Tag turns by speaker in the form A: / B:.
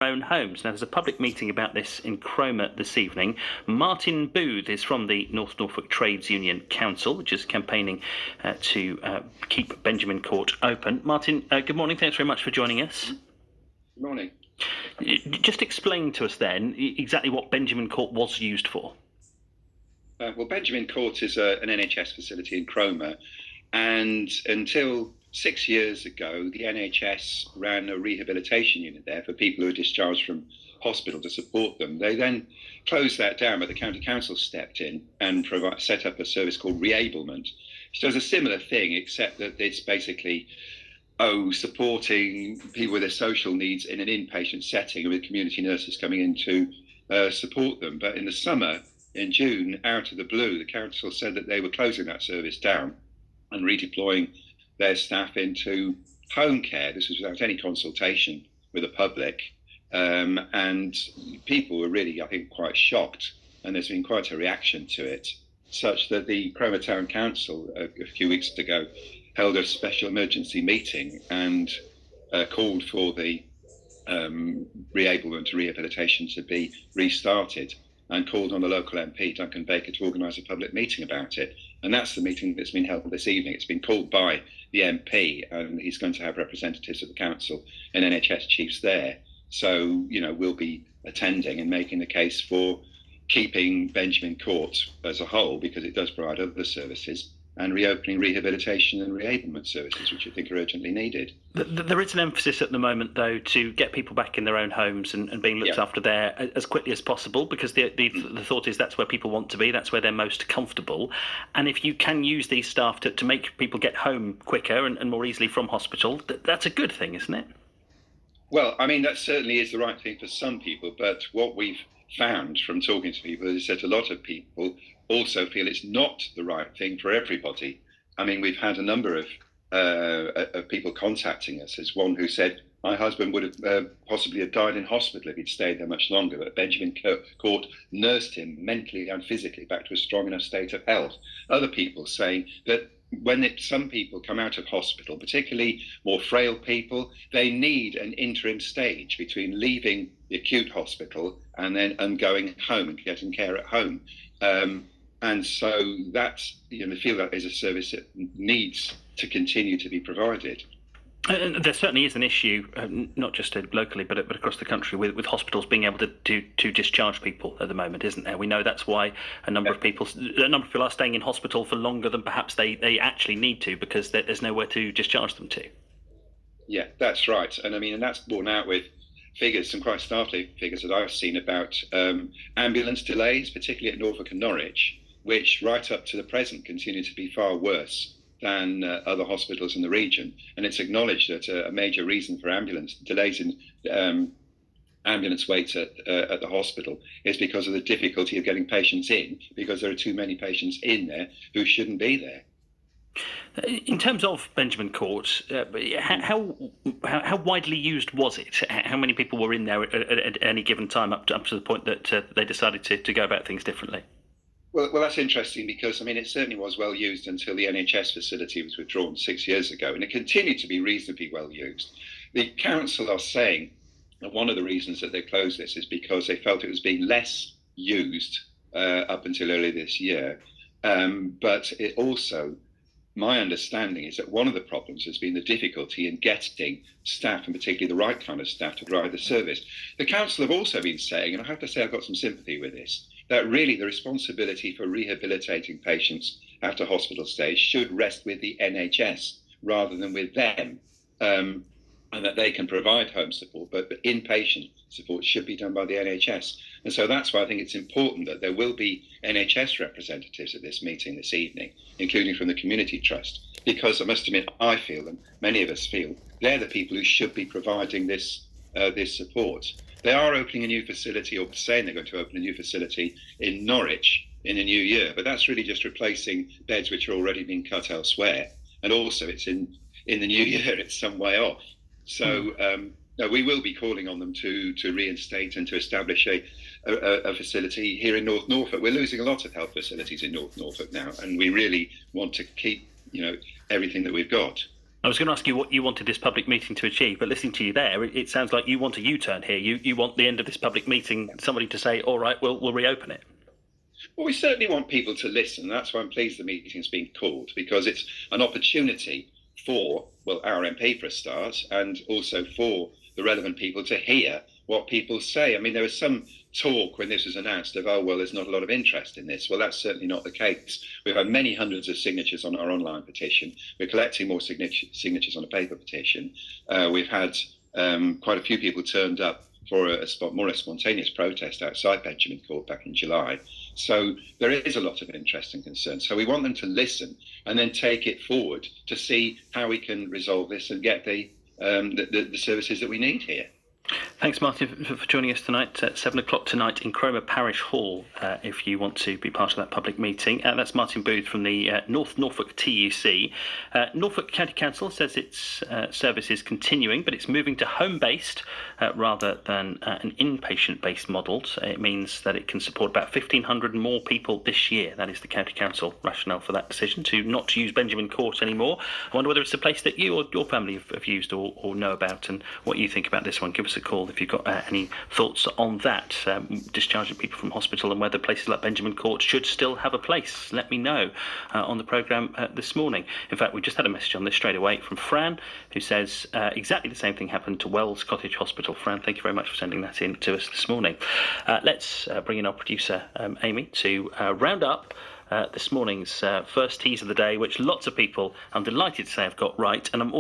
A: own homes. Now, there's a public meeting about this in Cromer this evening. Martin Booth is from the North Norfolk Trades Union Council, which is campaigning to keep Benjamin Court open. Martin, good morning. Thanks very much for joining us.
B: Good morning.
A: Just explain to us then exactly what Benjamin Court was used for.
B: Well, Benjamin Court is an NHS facility in Cromer, and until 6 years ago, the NHS ran a rehabilitation unit there for people who are discharged from hospital to support them. They then closed that down, but the county council stepped in and set up a service called Reablement, which does a similar thing, except that it's basically supporting people with their social needs in an inpatient setting with community nurses coming in to support them. But in the summer, in June, out of the blue, the council said that they were closing that service down and redeploying their staff into home care. This was without any consultation with the public. And people were really, I think, quite shocked. And there's been quite a reaction to it, such that the Cromer Town Council a few weeks ago held a special emergency meeting and called for the Reablement and rehabilitation to be restarted, and called on the local MP, Duncan Baker, to organise a public meeting about it. And that's the meeting that's been held this evening. It's been called by the MP, and he's going to have representatives of the council and NHS chiefs there. So, we'll be attending and making the case for keeping Benjamin Court as a whole, because it does provide other services, and reopening rehabilitation and reablement services, which I think are urgently needed.
A: There is an emphasis at the moment, though, to get people back in their own homes and being looked after there as quickly as possible, because the thought is that's where people want to be, that's where they're most comfortable. And if you can use these staff to make people get home quicker and more easily from hospital, that's a good thing, isn't it?
B: Well, I mean, that certainly is the right thing for some people, but what we've found from talking to people is that a lot of people also feel it's not the right thing for everybody. I mean, we've had a number of people contacting us. There's one who said, my husband would have possibly have died in hospital if he'd stayed there much longer, but Benjamin Court nursed him mentally and physically back to a strong enough state of health. Other people saying that when some people come out of hospital, particularly more frail people, they need an interim stage between leaving the acute hospital and going home and getting care at home. And so that's, feel that is a service that needs to continue to be provided.
A: And there certainly is an issue, not just locally, but across the country, with hospitals being able to discharge people at the moment, isn't there? We know that's why a number of people are staying in hospital for longer than perhaps they actually need to, because there's nowhere to discharge them to.
B: Yeah, that's right. And I mean, and that's borne out with figures, some quite startling figures that I've seen about ambulance delays, particularly at Norfolk and Norwich, which right up to the present continue to be far worse than other hospitals in the region. And it's acknowledged that a major reason for ambulance delays in ambulance waits at the hospital is because of the difficulty of getting patients in, because there are too many patients in there who shouldn't be there.
A: In terms of Benjamin Court, how widely used was it? How many people were in there at any given time, up to the point that they decided to go about things differently?
B: Well, that's interesting, because, I mean, it certainly was well used until the NHS facility was withdrawn 6 years ago, and it continued to be reasonably well used. The council are saying that one of the reasons that they closed this is because they felt it was being less used up until earlier this year. But it also, my understanding is that one of the problems has been the difficulty in getting staff, and particularly the right kind of staff, to provide the service. The council have also been saying, and I have to say I've got some sympathy with this, that really the responsibility for rehabilitating patients after hospital stays should rest with the NHS rather than with them, and that they can provide home support, but inpatient support should be done by the NHS. And so that's why I think it's important that there will be NHS representatives at this meeting this evening, including from the Community Trust, because I must admit, I feel, and many of us feel, they're the people who should be providing this support. They are opening a new facility, or saying they're going to open a new facility in Norwich in the new year, but that's really just replacing beds which are already being cut elsewhere. And also it's in the new year, it's some way off. So we will be calling on them to reinstate and to establish a facility here in North Norfolk. We're losing a lot of health facilities in North Norfolk now, and we really want to keep everything that we've got.
A: I was going to ask you what you wanted this public meeting to achieve, but listening to you there, it sounds like you want a U-turn here. You want the end of this public meeting, somebody to say, all right, we'll reopen it.
B: Well, we certainly want people to listen. That's why I'm pleased the meeting's been called, because it's an opportunity for, well, our MP for a start, and also for the relevant people to hear what people say. I mean, there was some talk when this was announced of, oh, well, there's not a lot of interest in this. Well, that's certainly not the case. We've had many hundreds of signatures on our online petition. We're collecting more signatures on a paper petition. We've had quite a few people turned up for more or less spontaneous protest outside Benjamin Court back in July. So there is a lot of interest and concern. So we want them to listen and then take it forward to see how we can resolve this and get the services that we need here.
A: Thanks, Martin, for joining us tonight at 7 o'clock tonight in Cromer Parish Hall, if you want to be part of that public meeting. That's Martin Booth from the North Norfolk TUC. Norfolk County Council says its service is continuing, but it's moving to home-based rather than an inpatient-based model. So it means that it can support about 1,500 more people this year. That is the County Council rationale for that decision, to not use Benjamin Court anymore. I wonder whether it's a place that you or your family have used or know about, and what you think about this one. Give us a call if you've got any thoughts on that, discharging people from hospital, and whether places like Benjamin Court should still have a place. Let me know on the programme this morning. In fact, we just had a message on this straight away from Fran, who says exactly the same thing happened to Wells Cottage Hospital. Fran, thank you very much for sending that in to us this morning. Let's bring in our producer, Amy, to round up this morning's first tease of the day, which lots of people, I'm delighted to say, have got right. And I'm also